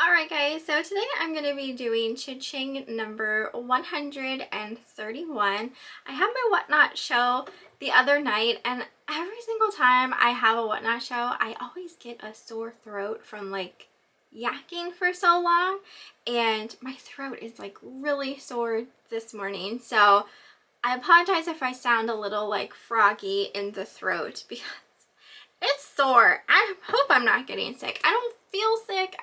Alright guys, so today I'm going to be doing CHING number 131. I had my Whatnot show the other night, and every single time I have a Whatnot show, I always get a sore throat from like yakking for so long, and my throat is like really sore this morning. So I apologize if I sound a little like froggy in the throat because it's sore. I hope I'm not getting sick. I don't feel sick.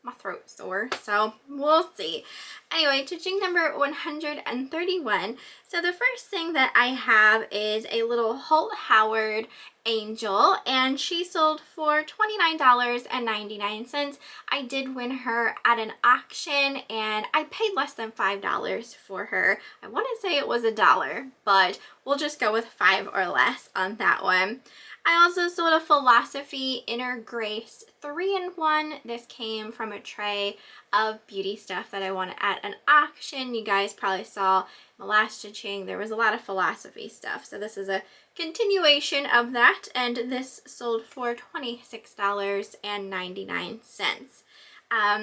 My throat's sore, so we'll see. Anyway, teaching number 131. So the first thing that I have is a little Holt Howard angel, and she sold for $29.99. I did win her at an auction, and I paid less than $5 for her. I want to say it was $1, but we'll just go with 5 or less on that one. I also sold a Philosophy Inner Grace 3-in-1. This came from a tray of beauty stuff that I won at an auction. You guys probably saw in the last Ching there was a lot of Philosophy stuff. So this is a continuation of that, and this sold for $26.99.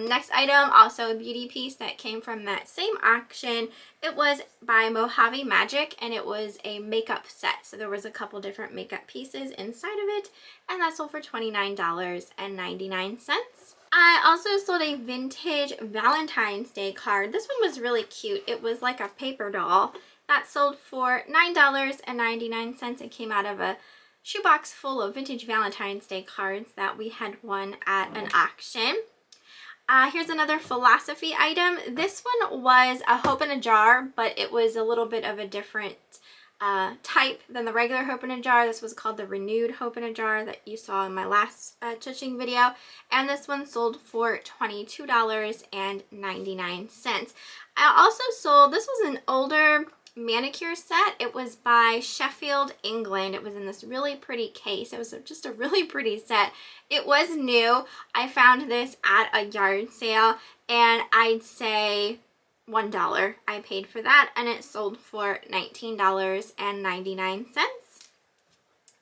Next item, also a beauty piece that came from that same auction. It was by Mojave Magic, and it was a makeup set. So there was a couple different makeup pieces inside of it, and that sold for $29.99. I also sold a vintage Valentine's Day card. This one was really cute. It was like a paper doll. That sold for $9.99. It came out of a shoebox full of vintage Valentine's Day cards that we had won at an auction. Here's another Philosophy item. This one was a Hope in a Jar, but it was a little bit of a different type than the regular Hope in a Jar. This was called the Renewed Hope in a Jar that you saw in my last Ching video. And this one sold for $22.99. I also sold, this was an older manicure set. It was by Sheffield, England. It was in this really pretty case. It was just a really pretty set. It was new. I found this at a yard sale, and I'd say $1 I paid for that, and it sold for $19.99.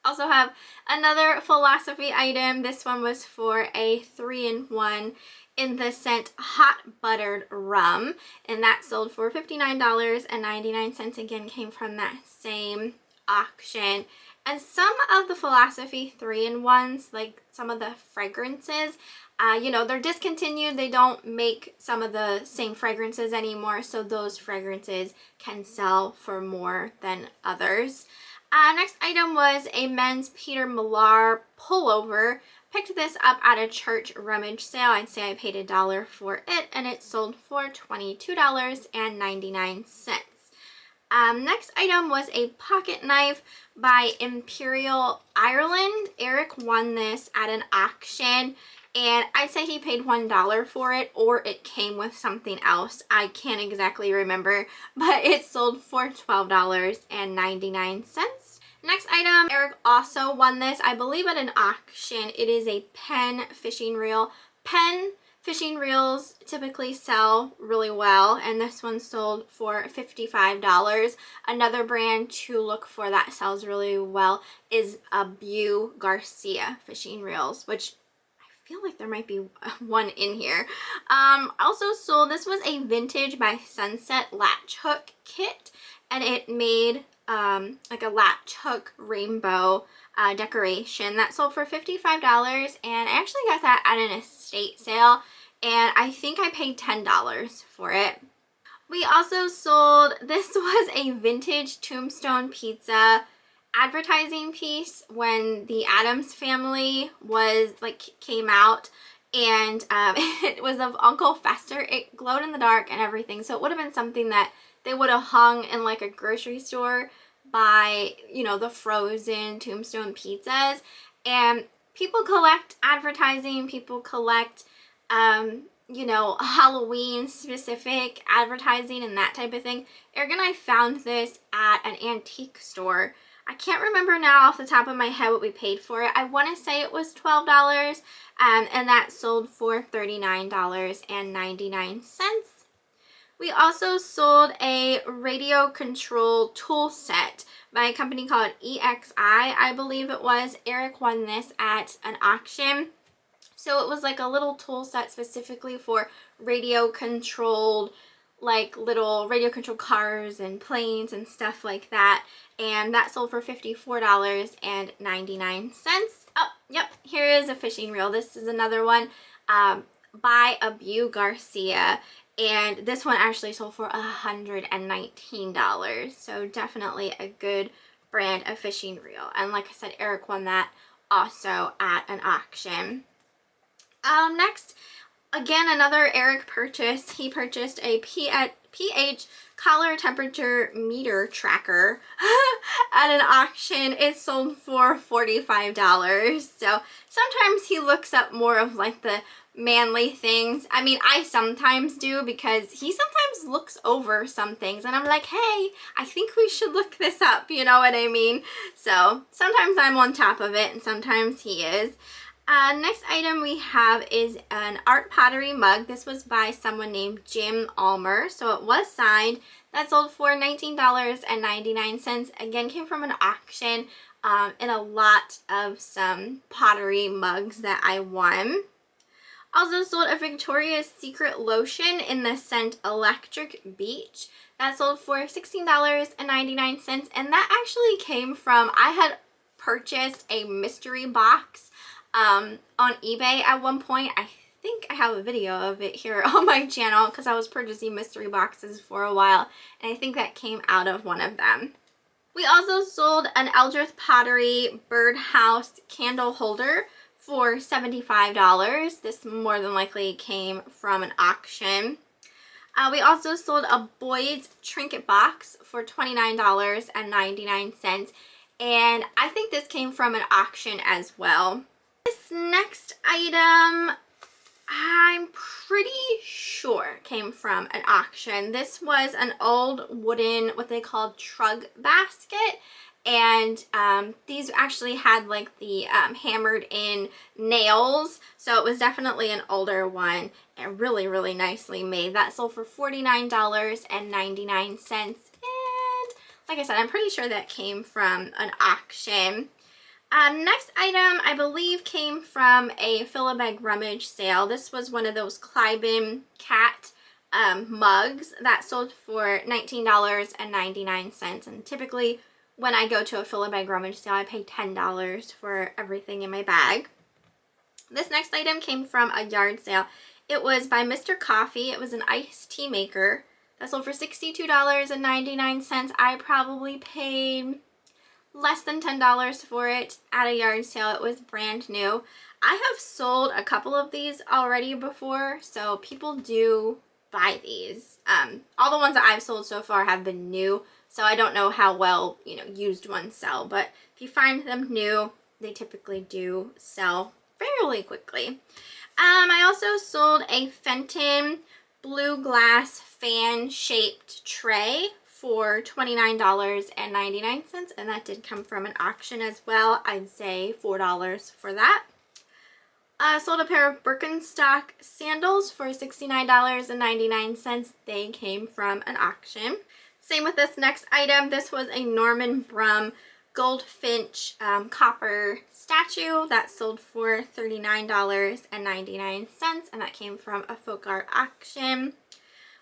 Also have another Philosophy item. This one was for a 3-in-1 in the scent Hot Buttered Rum, and that sold for $59.99. Again, came from that same auction. And some of the Philosophy 3-in-1s, like some of the fragrances, you know, they're discontinued. They don't make some of the same fragrances anymore, so those fragrances can sell for more than others. Next item was a men's Peter Millar pullover. Picked this up at a church rummage sale. I'd say I paid $1 for it, and it sold for $22.99. Next item was a pocket knife by Imperial Ireland. Eric won this at an auction, and I'd say he paid $1 for it, or it came with something else. I can't exactly remember, but it sold for $12.99. Next item, Eric also won this, I believe at an auction. It is a Penn fishing reel. Penn fishing reels typically sell really well, and this one sold for $55. Another brand to look for that sells really well is a Bew Garcia fishing reels, which I feel like there might be one in here. Also sold, this was a Vintage by Sunset latch hook kit, and it made like a latch hook rainbow decoration. That sold for $55, and I actually got that at an estate sale, and I think I paid $10 for it. We also sold, this was a vintage Tombstone Pizza advertising piece when the Addams Family was like came out, and it was of Uncle Fester. It glowed in the dark and everything, so it would have been something that they would have hung in like a grocery store by, you know, the frozen Tombstone pizzas. And people collect advertising, people collect you know, Halloween specific advertising and that type of thing. Eric and I found this at an antique store. I can't remember now off the top of my head what we paid for it. I want to say it was $12, and that sold for $39.99. We also sold a radio control tool set by a company called EXI, I believe it was. Eric won this at an auction. So it was like a little tool set specifically for radio controlled, like little radio controlled cars and planes and stuff like that. And that sold for $54.99. Oh, yep, here is a fishing reel. This is another one by Abu Garcia. And this one actually sold for $119. So definitely a good brand of fishing reel. And like I said, Eric won that also at an auction. Next, again, another Eric purchase. He purchased a pH collar temperature meter tracker at an auction. It sold for $45. So sometimes he looks up more of like the manly things. I mean, I sometimes do, because he sometimes looks over some things and I'm like, hey, I think we should look this up, you know what I mean? So sometimes I'm on top of it and sometimes he is. Next item we have is an art pottery mug. This was by someone named Jim Almer, so it was signed. That sold for $19.99. Again, came from an auction, and a lot of some pottery mugs that I won. Also sold a Victoria's Secret lotion in the scent Electric Beach. That sold for $16.99, and that actually came from, I had purchased a mystery box on eBay at one point. I think I have a video of it here on my channel because I was purchasing mystery boxes for a while, and I think that came out of one of them. We also sold an Eldritch Pottery birdhouse candle holder for $75. This more than likely came from an auction. We also sold a Boyd's trinket box for $29.99, and I think this came from an auction as well. This next item, I'm pretty sure came from an auction. This was an old wooden, what they called trug basket. And these actually had like the hammered in nails. So it was definitely an older one and really, really nicely made. That sold for $49.99. And like I said, I'm pretty sure that came from an auction. Next item, I believe, came from a Fill-A-Bag rummage sale. This was one of those Cliben cat mugs that sold for $19.99. And typically, when I go to a Fill-A-Bag rummage sale, I pay $10 for everything in my bag. This next item came from a yard sale. It was by Mr. Coffee. It was an iced tea maker that sold for $62.99. I probably paid less than $10 for it at a yard sale. It was brand new. I have sold a couple of these already before, so people do buy these. All the ones that I've sold so far have been new, so I don't know how well, you know, used ones sell, but if you find them new, they typically do sell fairly quickly. I also sold a Fenton blue glass fan shaped tray for $29.99, and that did come from an auction as well. I'd say $4 for that. Sold a pair of Birkenstock sandals for $69.99. They came from an auction. Same with this next item. This was a Norman Brum goldfinch copper statue that sold for $39.99, and that came from a folk art auction.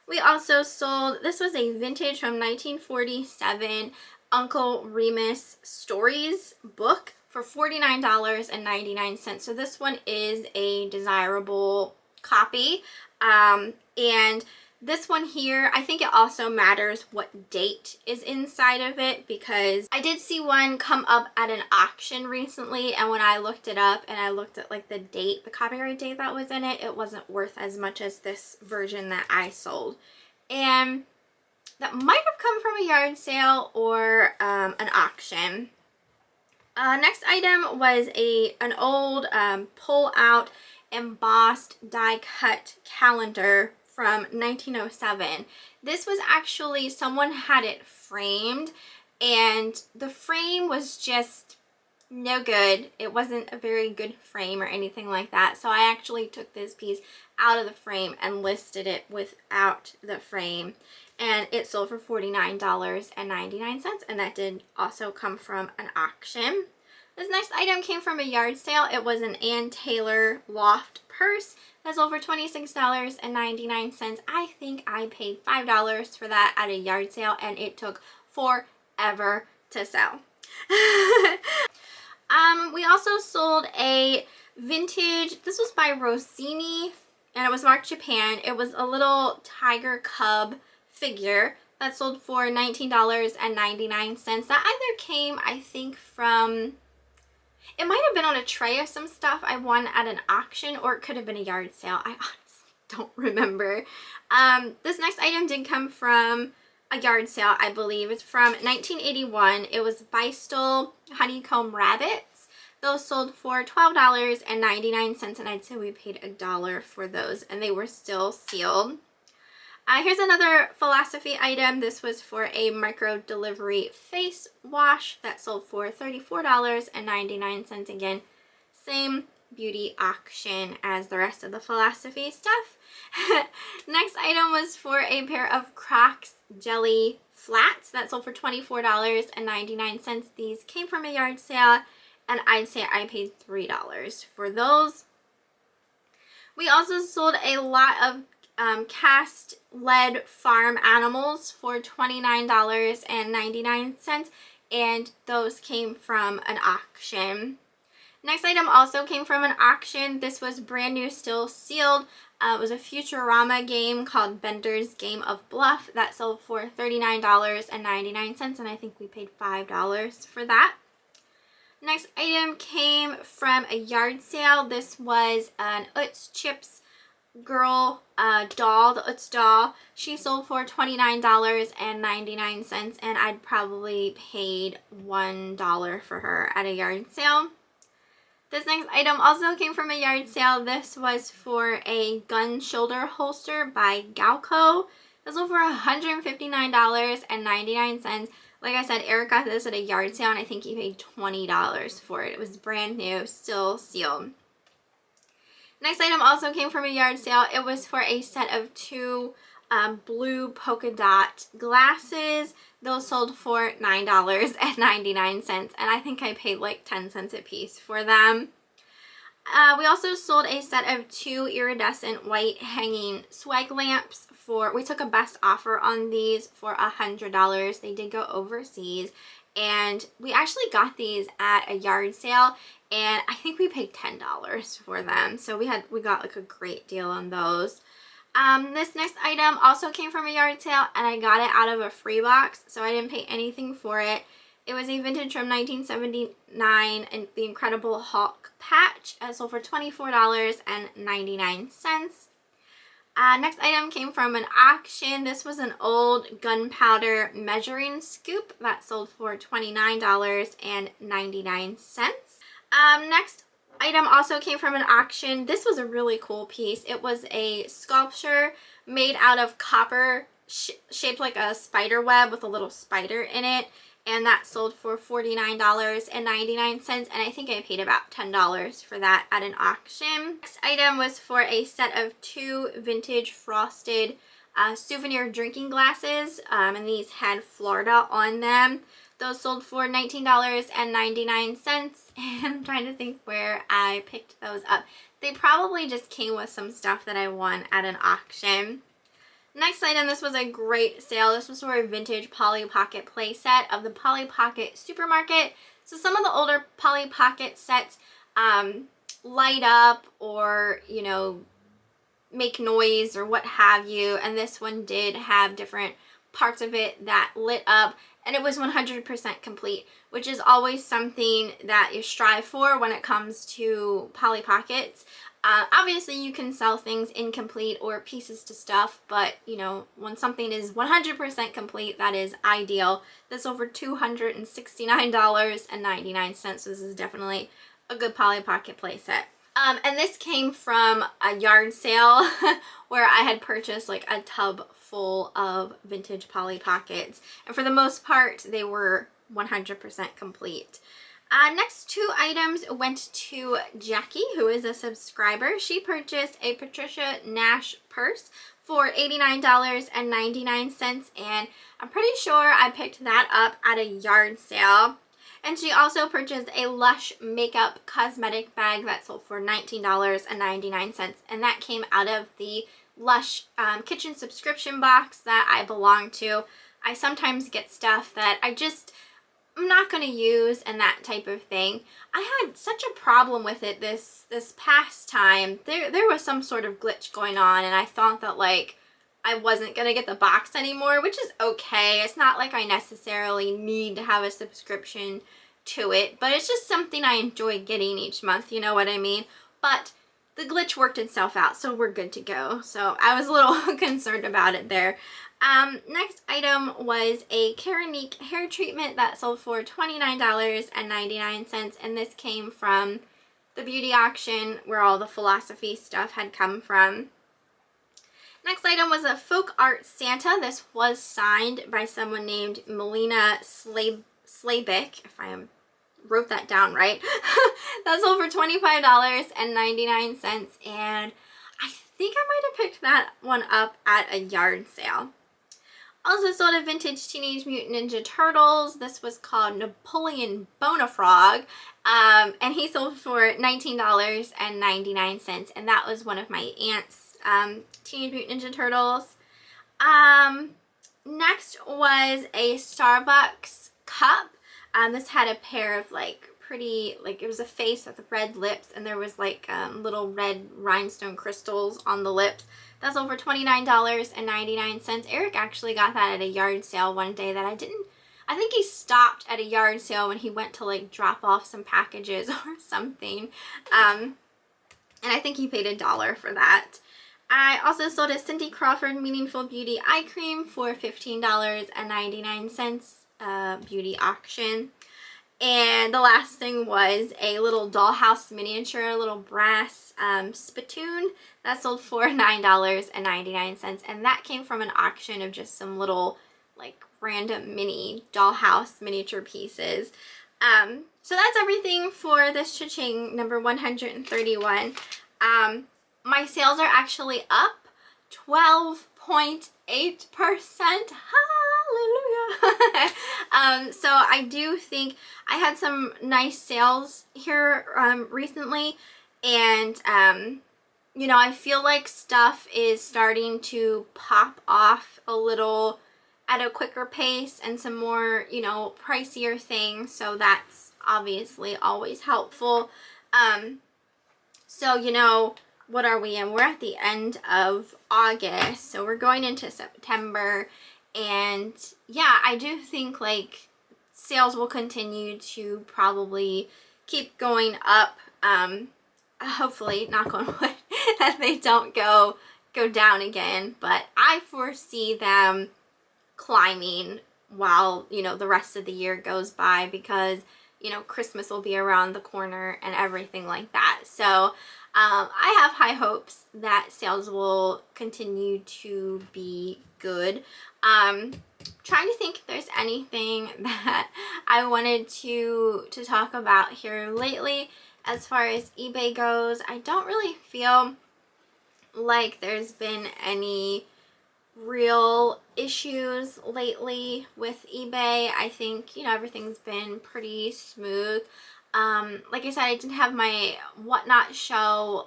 We also sold, this was a vintage from 1947 Uncle Remus Stories book for $49.99. So this one is a desirable copy. And this one here, I think it also matters what date is inside of it, because I did see one come up at an auction recently, and when I looked it up and I looked at like the date, the copyright date that was in it, it wasn't worth as much as this version that I sold. And that might have come from a yard sale or an auction. Next item was an old pull-out embossed die-cut calendar from 1907. This was actually, someone had it framed, and the frame was just no good. It wasn't a very good frame or anything like that. So I actually took this piece out of the frame and listed it without the frame, and it sold for $49.99, and that did also come from an auction. This next item came from a yard sale. It was an Ann Taylor Loft purse. That's over $26.99. I think I paid $5 for that at a yard sale, and it took forever to sell. We also sold a vintage, this was by Rossini, and it was marked Japan. It was a little tiger cub figure that sold for $19.99. That either came, I think, from, it might have been on a tray of some stuff I won at an auction, or it could have been a yard sale. I honestly don't remember. This next item did come from a yard sale, I believe. It's from 1981. It was Beistel honeycomb rabbits. Those sold for $12.99, and I'd say we paid $1 for those, and they were still sealed. Here's another philosophy item. This was for a micro delivery face wash that sold for $34.99. Again, same beauty auction as the rest of the philosophy stuff. Next item was for a pair of Crocs jelly flats that sold for $24.99. These came from a yard sale, and I'd say I paid $3 for those. We also sold a lot of cast lead farm animals for $29.99, and those came from an auction. Next item also came from an auction. This was brand new, still sealed. It was a Futurama game called Bender's Game of Bluff that sold for $39.99, and I think we paid $5 for that. Next item came from a yard sale. This was an Utz Chips girl doll, the Utz doll. She sold for $29.99, and I'd probably paid $1 for her at a yard sale. This next item also came from a yard sale. This was for a gun shoulder holster by Galco. This was for $159.99. Like I said, Eric got this at a yard sale, and I think he paid $20 for it. It was brand new, still sealed. Next item also came from a yard sale. It was for a set of 2 blue polka dot glasses. Those sold for $9.99, and I think I paid like 10 cents a piece for them. We also sold a set of 2 iridescent white hanging swag lamps for, we took a best offer on these for $100. They did go overseas, and we actually got these at a yard sale, and I think we paid $10 for them. So we got like a great deal on those. This next item also came from a yard sale, and I got it out of a free box, so I didn't pay anything for it. It was a vintage from 1979, and the Incredible Hulk patch. It sold for $24.99. Next item came from an auction. This was an old gunpowder measuring scoop that sold for $29.99. Next item also came from an auction. This was a really cool piece. It was a sculpture made out of copper shaped like a spider web with a little spider in it, and that sold for $49.99, and I think I paid about $10 for that at an auction. Next item was for a set of 2 vintage frosted souvenir drinking glasses, and these had Florida on them. Those sold for $19.99, and I'm trying to think where I picked those up. They probably just came with some stuff that I won at an auction. Next item, this was a great sale. This was for a vintage Polly Pocket play set of the Polly Pocket Supermarket. So some of the older Polly Pocket sets light up or, you know, make noise or what have you, and this one did have different parts of it that lit up, and it was 100% complete, which is always something that you strive for when it comes to Polly Pockets. Obviously you can sell things incomplete or pieces to stuff, but you know, when something is 100% complete, that is ideal. This over $269.99, so this is definitely a good Polly Pocket playset. And this came from a yard sale where I had purchased like a tub full of vintage Polly Pockets, and for the most part they were 100% complete. Next 2 items went to Jackie, who is a subscriber. She purchased a Patricia Nash purse for $89.99, and I'm pretty sure I picked that up at a yard sale. And she also purchased a Lush makeup cosmetic bag that sold for $19.99, and that came out of the Lush kitchen subscription box that I belong to. I sometimes get stuff that I'm not going to use and that type of thing. I had such a problem with it this past time. There was some sort of glitch going on, and I thought that like I wasn't going to get the box anymore, which is okay. It's not like I necessarily need to have a subscription to it, but it's just something I enjoy getting each month, you know what I mean? But the glitch worked itself out, so we're good to go. So I was a little concerned about it there. Next item was a Keranique hair treatment that sold for $29.99, and this came from the beauty auction where all the Philosophy stuff had come from. Next item was a folk art Santa. This was signed by someone named Melina Slabic, if I wrote that down right. That sold for $25.99, and I think I might have picked that one up at a yard sale. Also sold a vintage Teenage Mutant Ninja Turtles. This was called Napoleon Bonafrog, and he sold for $19.99, and that was one of my aunt's Teenage Mutant Ninja Turtles. Next was a Starbucks cup. This had a pair of like pretty, like it was a face with red lips, and there was like little red rhinestone crystals on the lips. That's over $29.99. Eric actually got that at a yard sale one day that I think he stopped at a yard sale when he went to like drop off some packages or something. And I think he paid $1 for that. I also sold a Cindy Crawford Meaningful Beauty Eye Cream for $15.99, beauty auction. And the last thing was a little dollhouse miniature, little brass spittoon that sold for $9.99, and that came from an auction of just some little like random mini dollhouse miniature pieces. So that's everything for this Cha-Ching number 131. My sales are actually up 12.8%. Hallelujah. So I do think I had some nice sales here recently, and you know, I feel like stuff is starting to pop off a little at a quicker pace, and some more, you know, pricier things, so that's obviously always helpful. So, you know, what are we in? We're at the end of August, so we're going into September, and yeah, I do think like sales will continue to probably keep going up. Hopefully, knock on wood, that they don't go down again, but I foresee them climbing while, you know, the rest of the year goes by, because, you know, Christmas will be around the corner and everything like that. So I have high hopes that sales will continue to be good. Trying to think if there's anything that I wanted to talk about here lately. As far as eBay goes, I don't really feel like there's been any real issues lately with eBay. I think, you know, everything's been pretty smooth. Like I said, I did have my Whatnot show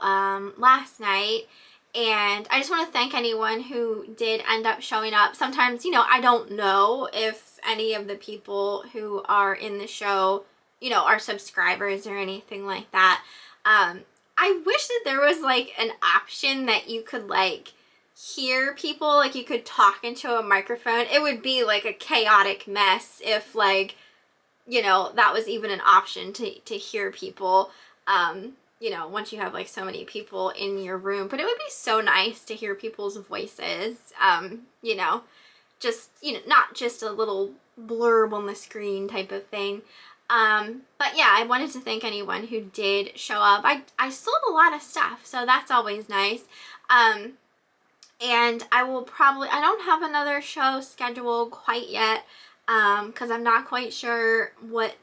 last night, and I just want to thank anyone who did end up showing up. Sometimes, you know, I don't know if any of the people who are in the show, you know, are subscribers or anything like that. I wish that there was like an option that you could like hear people, like you could talk into a microphone. It would be like a chaotic mess if like, you know, that was even an option to hear people, you know, once you have like so many people in your room. But it would be so nice to hear people's voices, you know, just, you know, not just a little blurb on the screen type of thing. But yeah, I wanted to thank anyone who did show up. I sold a lot of stuff, so that's always nice. And I don't have another show scheduled quite yet, because I'm not quite sure what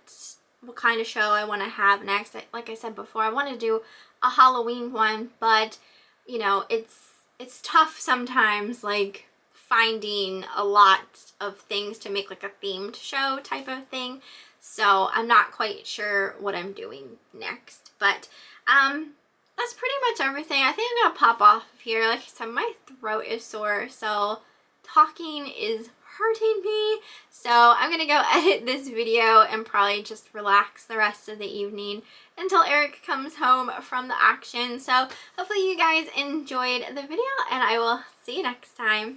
kind of show I want to have next. Like I said before, I want to do a Halloween one, but you know, it's tough sometimes, like finding a lot of things to make like a themed show type of thing. So I'm not quite sure what I'm doing next. But that's pretty much everything. I think I'm gonna pop off of here. Like I said, my throat is sore, so talking is hurting me. So I'm gonna go edit this video and probably just relax the rest of the evening until Eric comes home from the auction. So hopefully you guys enjoyed the video, and I will see you next time.